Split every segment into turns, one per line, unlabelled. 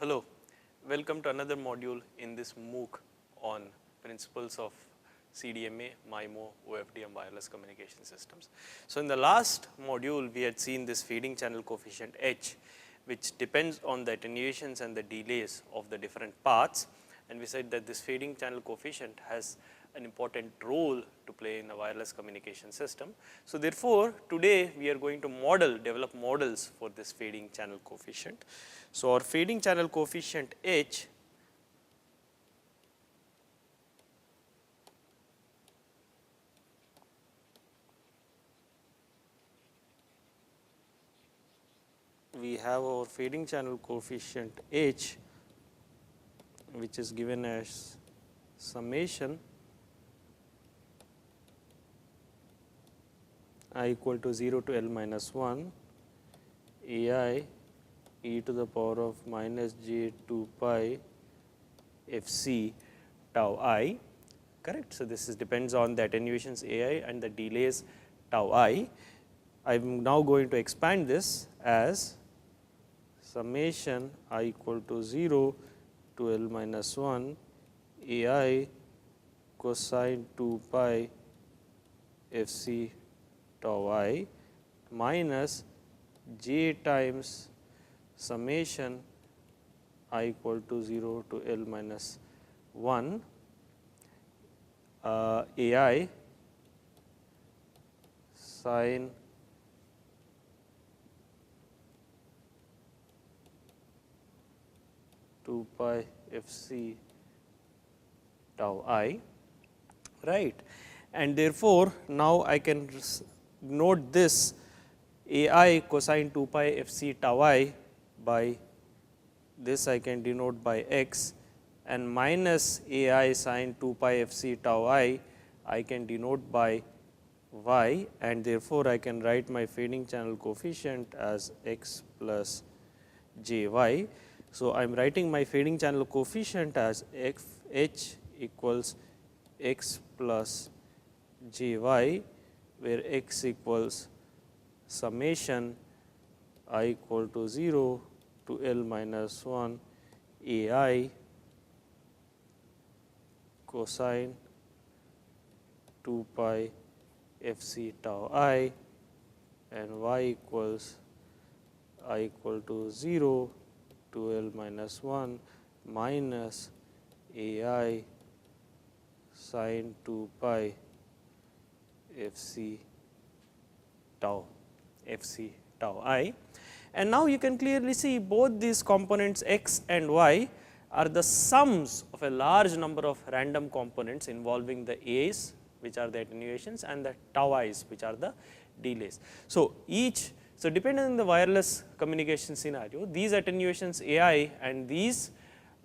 Hello, welcome to another module in this MOOC on principles of CDMA, MIMO, OFDM wireless communication systems. So, in the last module we had seen this feeding channel coefficient H, which depends on the attenuations and the delays of the different paths, and we said that this feeding channel coefficient has an important role to play in a wireless communication system. So, therefore, today we are going to develop models for this feeding channel coefficient. So, our feeding channel coefficient H we have our feeding channel coefficient H, which is given as summation I equal to 0 to L minus 1 A I e to the power of minus j 2 pi f c tau I, correct. So, this is depends on the attenuations A I and the delays tau I. I am now going to expand this as summation I equal to 0 to L minus 1 A I cosine 2 pi f c tau I minus j times summation I equal to 0 to L minus 1 A I sin two pi f c tau I, right. And therefore, now I can note this A I cosine 2 pi f c tau I by this I can denote by x, and minus A I sin 2 pi f c tau I can denote by y, and therefore, I can write my feeding channel coefficient as x plus j y. So, I am writing my feeding channel coefficient as f h equals x plus j y, where x equals summation I equal to 0 to L minus 1 A I cosine 2 pi f c tau I, and y equals I equal to 0 to L minus 1 minus A I sin 2 pi f c tau I. And now, you can clearly see both these components x and y are the sums of a large number of random components involving the A's, which are the attenuations, and the tau i's, which are the delays. So, depending on the wireless communication scenario, these attenuations A I and these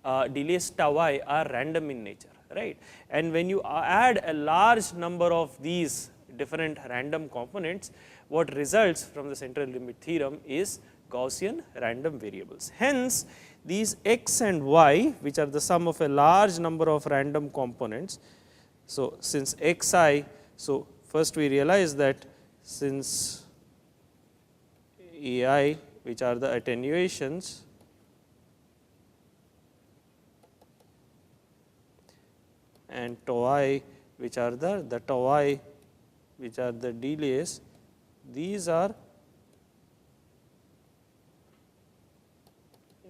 delays tau I are random in nature, right. And when you add a large number of these different random components, what results from the central limit theorem is Gaussian random variables. Hence, these x and y, which are the sum of a large number of random components. So, since x I, so first we realize that since A I, which are the attenuations, and tau I, which are the tau I, which are the delays, these are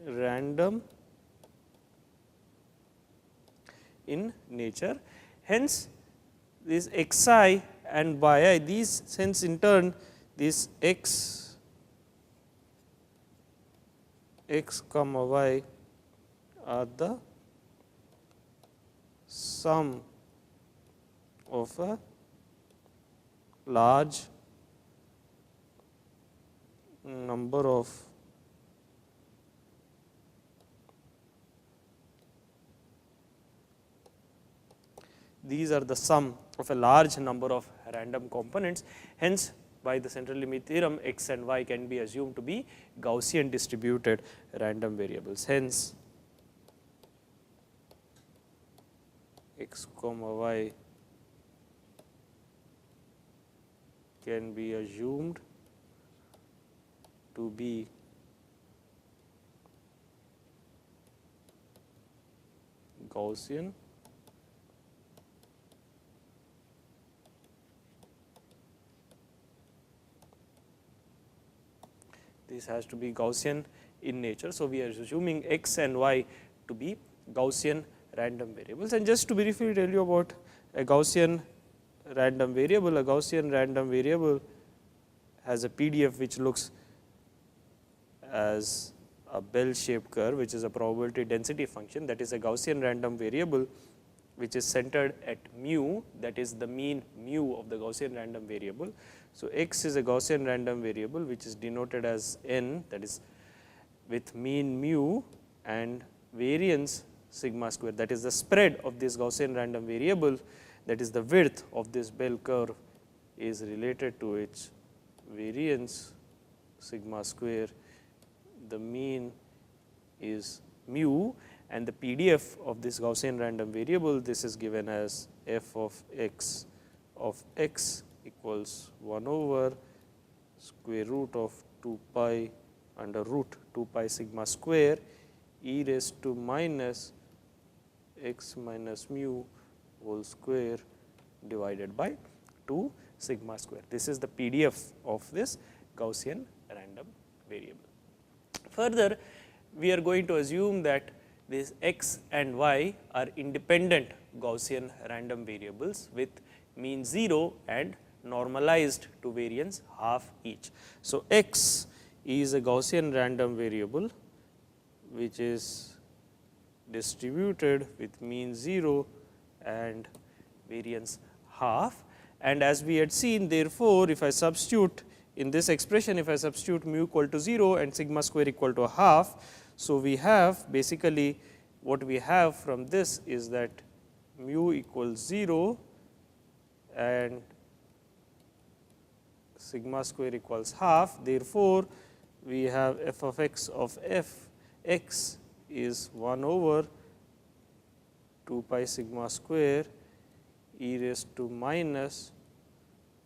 random in nature. Hence, this x I and y I, these hence in turn this x comma y are the sum of a large number of these are the sum of a large number of random components. Hence, by the central limit theorem, x and y can be assumed to be Gaussian distributed random variables. Hence, x comma y can be assumed to be Gaussian this has to be Gaussian in nature. So, we are assuming x and y to be Gaussian random variables. And just to briefly tell you about a Gaussian random variable, a Gaussian random variable has a PDF which looks as a bell shaped curve, which is a probability density function, that is a Gaussian random variable which is centered at mu, that is the mean mu of the Gaussian random variable. So, x is a Gaussian random variable which is denoted as n, that is with mean mu and variance sigma square, that is the spread of this Gaussian random variable, that is the width of this bell curve is related to its variance sigma square. The mean is mu and the PDF of this Gaussian random variable, this is given as f of x equals 1 over square root of 2 pi under root 2 pi sigma square e raised to minus x minus mu whole square divided by 2 sigma square. This is the PDF of this Gaussian random variable. Further, we are going to assume that these x and y are independent Gaussian random variables with mean 0 and normalized to variance half each. So, x is a Gaussian random variable which is distributed with mean 0 and variance half, and as we had seen, therefore, if I substitute in this expression, if I substitute mu equal to 0 and sigma square equal to half. So, we have basically what we have from this is that mu equals 0 and sigma square equals half. Therefore, we have f of x is 1 over 2 pi sigma square e raised to minus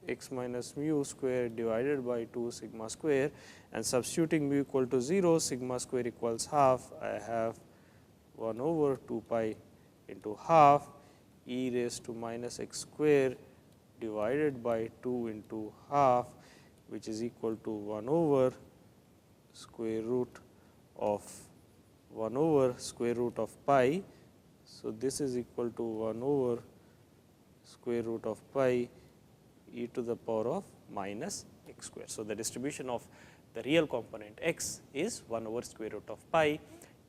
x minus mu square divided by 2 sigma square, and substituting mu equal to 0, sigma square equals half. I have 1 over 2 pi into half e raised to minus x square divided by 2 into half, which is equal to 1 over square root of pi. So, this is equal to 1 over square root of pi e to the power of minus x square. So, the distribution of the real component x is 1 over square root of pi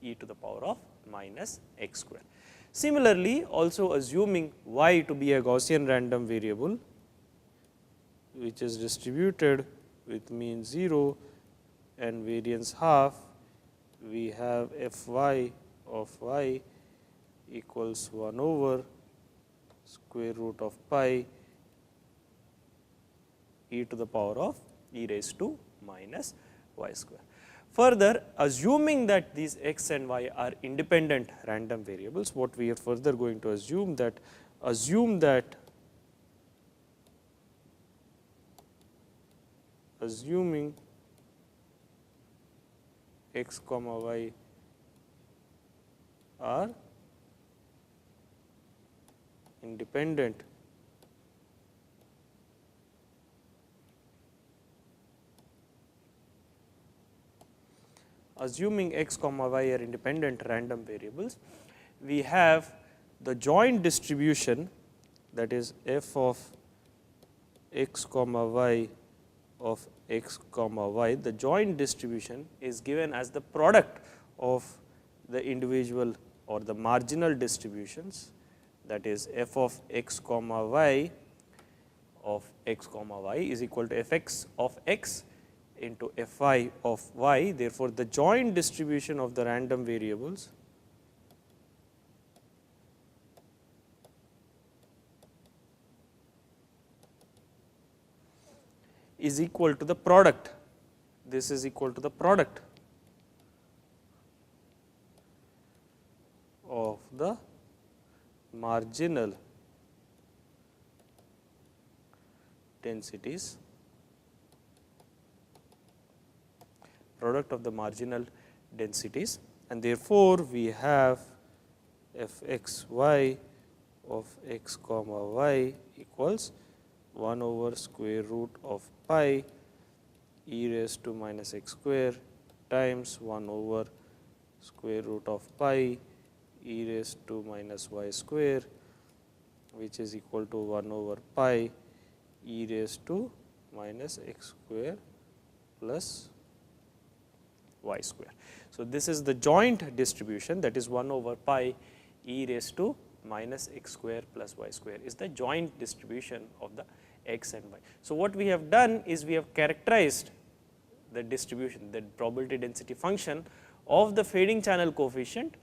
e to the power of minus x square. Similarly, also assuming y to be a Gaussian random variable which is distributed with mean 0 and variance half, we have f y of y equals 1 over square root of pi e to the power of e raised to minus y square. Further, assuming that these x and y are independent random variables, what we are further going to assume that assuming x comma y are independent random variables, we have the joint distribution, that is f of x comma y of x comma y. The joint distribution is given as the product of the individual or the marginal distributions, that is f of x comma y of x comma y is equal to f x of x into f y of y. Therefore, the joint distribution of the random variables is equal to the product. This is equal to the product of the marginal densities, and therefore, we have f x y of x comma y equals 1 over square root of pi e raised to minus x square times 1 over square root of pi e raised to minus y square, which is equal to 1 over pi e raised to minus x square plus y square. So, this is the joint distribution, that is 1 over pi e raised to minus x square plus y square is the joint distribution of the x and y. So, what we have done is we have characterized the distribution, the probability density function of the fading channel coefficient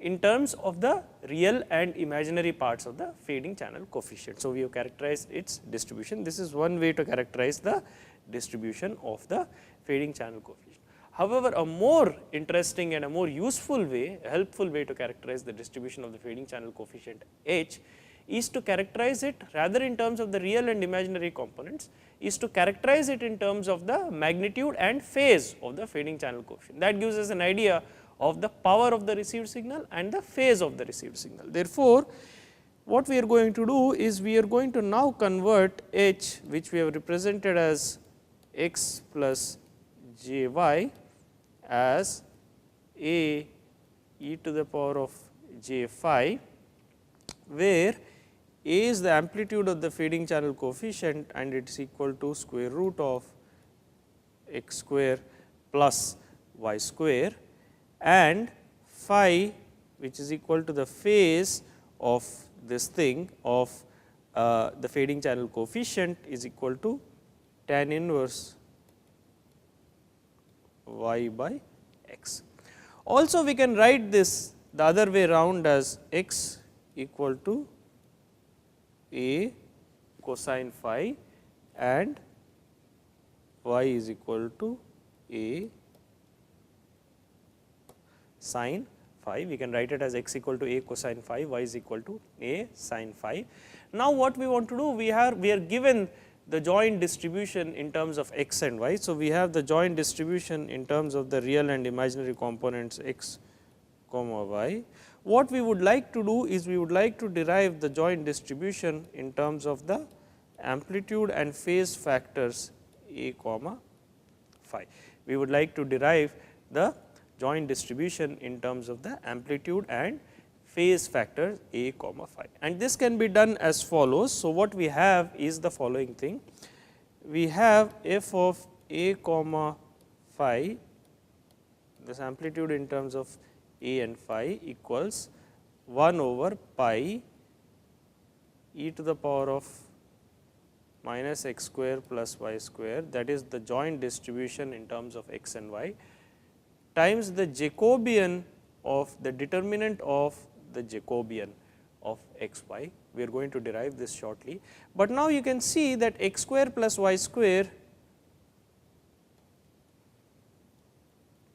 in terms of the real and imaginary parts of the fading channel coefficient. So, we have characterized its distribution. This is one way to characterize the distribution of the fading channel coefficient. However, a more interesting and a more useful way, a helpful way to characterize the distribution of the fading channel coefficient H is to characterize it rather in terms of the real and imaginary components, is to characterize it in terms of the magnitude and phase of the fading channel coefficient. That gives us an idea of the power of the received signal and the phase of the received signal. Therefore, what we are going to do is we are going to now convert H, which we have represented as x plus j y, as a e to the power of j phi, where a is the amplitude of the fading channel coefficient and it is equal to square root of x square plus y square, and phi, which is equal to the phase of this thing of the fading channel coefficient, is equal to tan inverse y by x. Also, we can write this the other way around as x equal to a cosine phi and y is equal to a sin phi. We can write it as x equal to a cosine phi, y is equal to a sin phi. Now, what we want to do, we are given the joint distribution in terms of x and y. So, we have the joint distribution in terms of the real and imaginary components x comma y. What we would like to do is we would like to derive the joint distribution in terms of the amplitude and phase factors a comma phi. We would like to derive the joint distribution in terms of the amplitude and phase factors a comma phi, and this can be done as follows. So, what we have is the following thing. We have f of a comma phi, this amplitude in terms of a and phi equals 1 over pi e to the power of minus x square plus y square, that is the joint distribution in terms of x and y, times the Jacobian of the determinant of the Jacobian of x y. We are going to derive this shortly, but now you can see that x square plus y square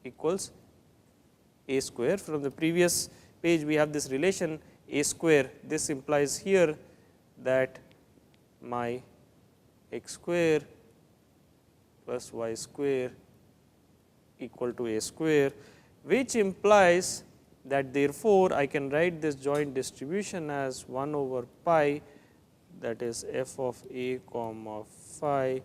equals a square. From the previous page we have this relation a square. This implies here that my x square plus y square equal to a square, which implies that therefore, I can write this joint distribution as 1 over pi, that is f of a comma phi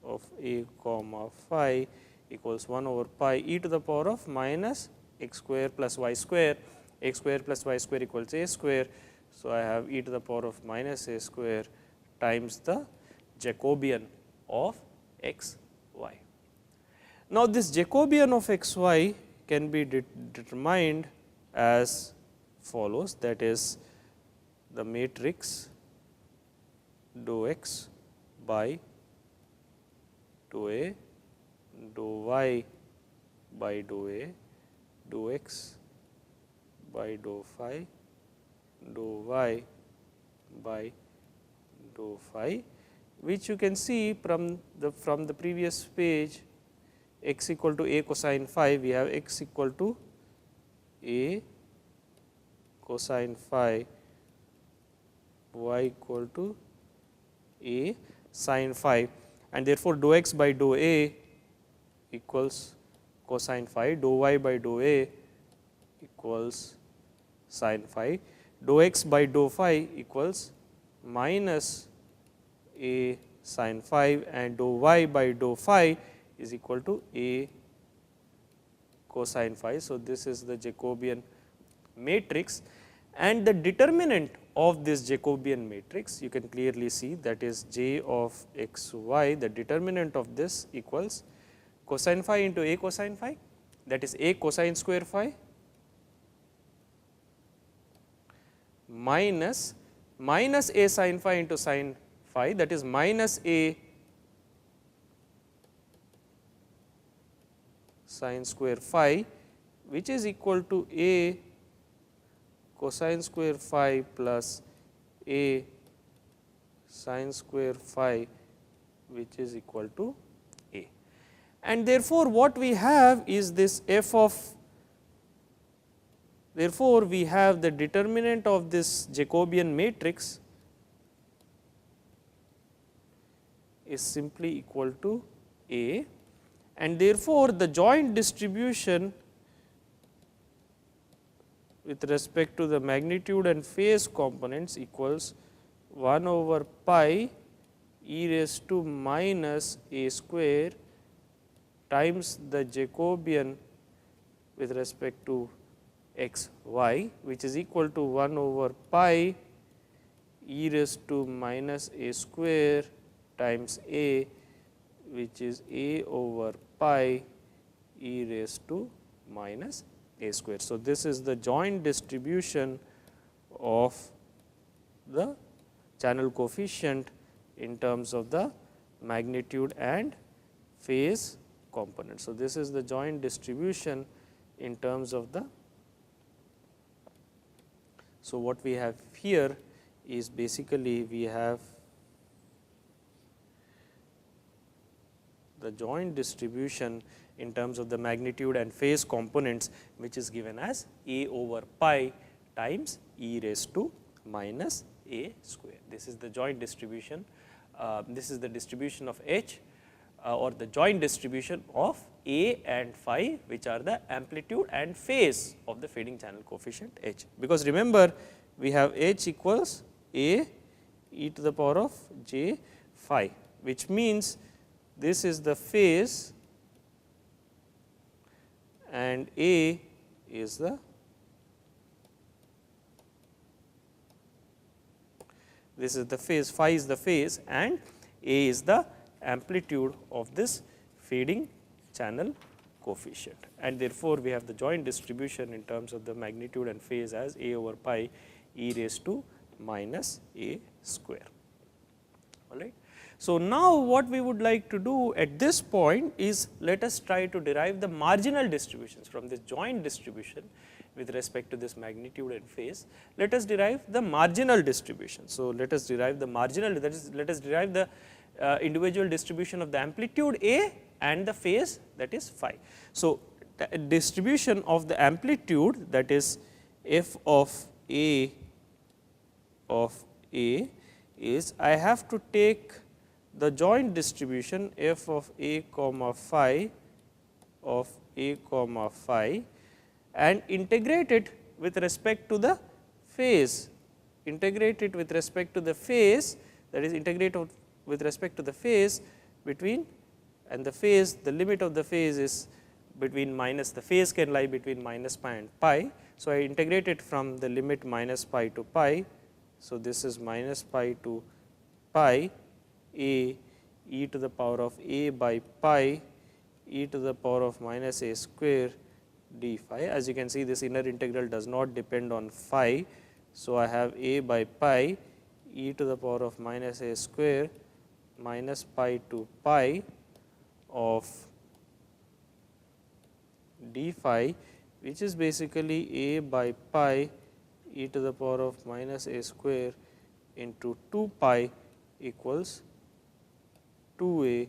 of a comma phi equals 1 over pi e to the power of minus x square plus y square. X square plus y square equals a square. So, I have e to the power of minus a square times the Jacobian of x y. Now, this Jacobian of x y can be determined as follows, that is the matrix dou x by dou a, dou y by dou a, dou x by dou phi, dou y by dou phi, which you can see from the previous page. X equal to a cosine phi, we have x equal to a cosine phi, y equal to a sin phi, and therefore, dou x by dou a equals cosine phi, dou y by dou a equals sin phi, dou x by dou phi equals minus a sin phi, and dou y by dou phi is equal to a cosine phi. So, this is the Jacobian matrix, and the determinant of this Jacobian matrix you can clearly see, that is j of x y, the determinant of this equals cosine phi into a cosine phi, that is a cosine square phi minus a sin phi into sin phi, that is minus a sin square phi, which is equal to a cosine square phi plus a sin square phi, which is equal to a. And therefore, what we have is this f of, therefore, we have the determinant of this Jacobian matrix is simply equal to a, and therefore, the joint distribution with respect to the magnitude and phase components equals 1 over pi e raised to minus a square times the Jacobian with respect to x y, which is equal to 1 over pi e raised to minus a square times a, which is a over pi e raised to minus a square. So, this is the joint distribution of the channel coefficient in terms of the magnitude and phase component. So, this is the joint distribution in terms of the. So, what we have here is basically we have the joint distribution in terms of the magnitude and phase components, which is given as a over pi times e raised to minus a square. This is the joint distribution. This is the distribution of H or the joint distribution of a and phi, which are the amplitude and phase of the fading channel coefficient H. Because remember, we have H equals a e to the power of j phi, which means this is the phase and a is the, this is the phase, phi is the phase and a is the amplitude of this fading channel coefficient. And therefore, we have the joint distribution in terms of the magnitude and phase as a over pi e raised to minus a square. All right. So, now what we would like to do at this point is, let us try to derive the marginal distributions from this joint distribution with respect to this magnitude and phase. Let us derive the marginal distribution. So, let us derive the marginal, that is, let us derive the individual distribution of the amplitude A and the phase, that is phi. So, the distribution of the amplitude, that is f of A is, I have to take the joint distribution f of a comma phi of a comma phi and integrate it with respect to the phase, integrate it with respect to the phase, that is integrate with respect to the phase between, and the phase, the limit of the phase is between minus, the phase can lie between minus pi and pi. So, I integrate it from the limit minus pi to pi. So, this is minus pi to pi a e to the power of a by pi e to the power of minus a square d phi. As you can see, this inner integral does not depend on phi. So, I have a by pi e to the power of minus a square minus pi to pi of d phi, which is basically a by pi e to the power of minus a square into 2 pi equals 2a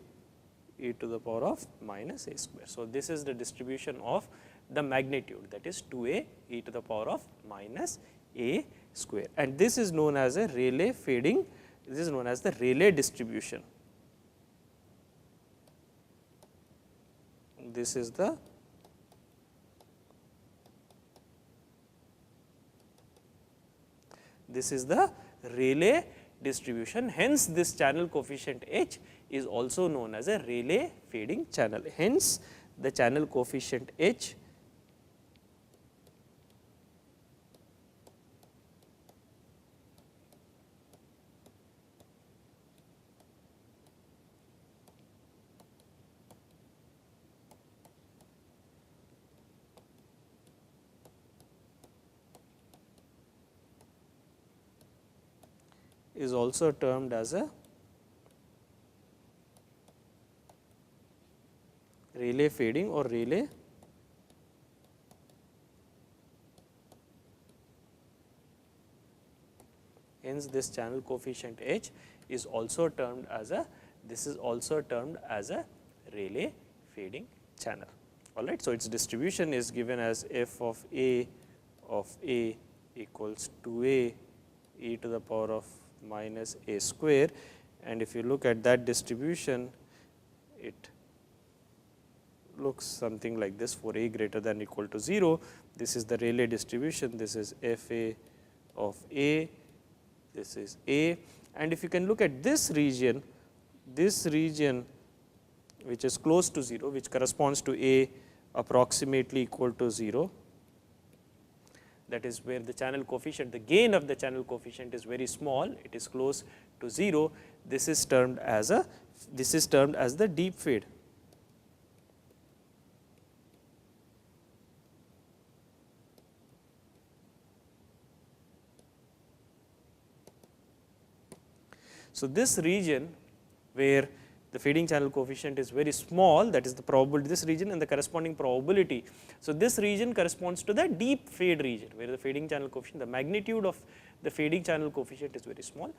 e to the power of minus a square. So, this is the distribution of the magnitude, that is 2a e to the power of minus a square, and this is known as a Rayleigh fading, this is known as the Rayleigh distribution. This is the this is the Rayleigh distribution. Hence, this channel coefficient H is also known as a Rayleigh fading channel. Hence, the channel coefficient H is also termed as a Rayleigh fading or Rayleigh hence this channel coefficient H is also termed as a Rayleigh fading channel. All right. So, its distribution is given as f of A equals 2A e to the power of minus A square, and if you look at that distribution, it looks something like this for A greater than or equal to 0. This is the Rayleigh distribution, this is f A of A, this is A, and if you can look at this region which is close to 0, which corresponds to A approximately equal to 0, that is where the channel coefficient, the gain of the channel coefficient is very small, it is close to 0, this is termed as the deep fade. So, this region where the fading channel coefficient is very small, that is the probability, this region and the corresponding probability. So, this region corresponds to the deep fade region, where the fading channel coefficient, the magnitude of the fading channel coefficient is very small,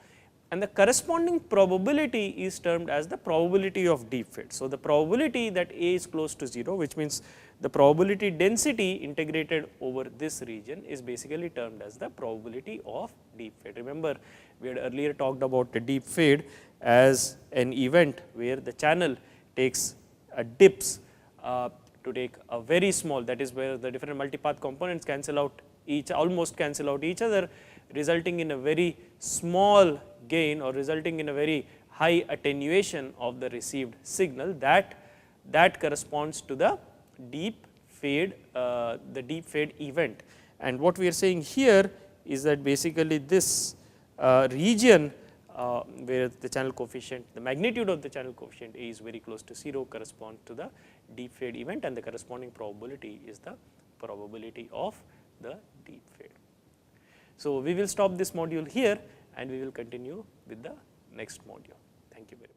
and the corresponding probability is termed as the probability of deep fade. So, the probability that A is close to 0, which means the probability density integrated over this region is basically termed as the probability of deep fade. Remember, we had earlier talked about the deep fade as an event where the channel takes dips to take a very small, that is where the different multipath components almost cancel out each other, resulting in a very small gain or resulting in a very high attenuation of the received signal, that corresponds to the deep fade event. And what we are saying here is that basically this region where the channel coefficient, the magnitude of the channel coefficient A is very close to 0 corresponds to the deep fade event, and the corresponding probability is the probability of the deep fade. So, we will stop this module here and we will continue with the next module. Thank you very much.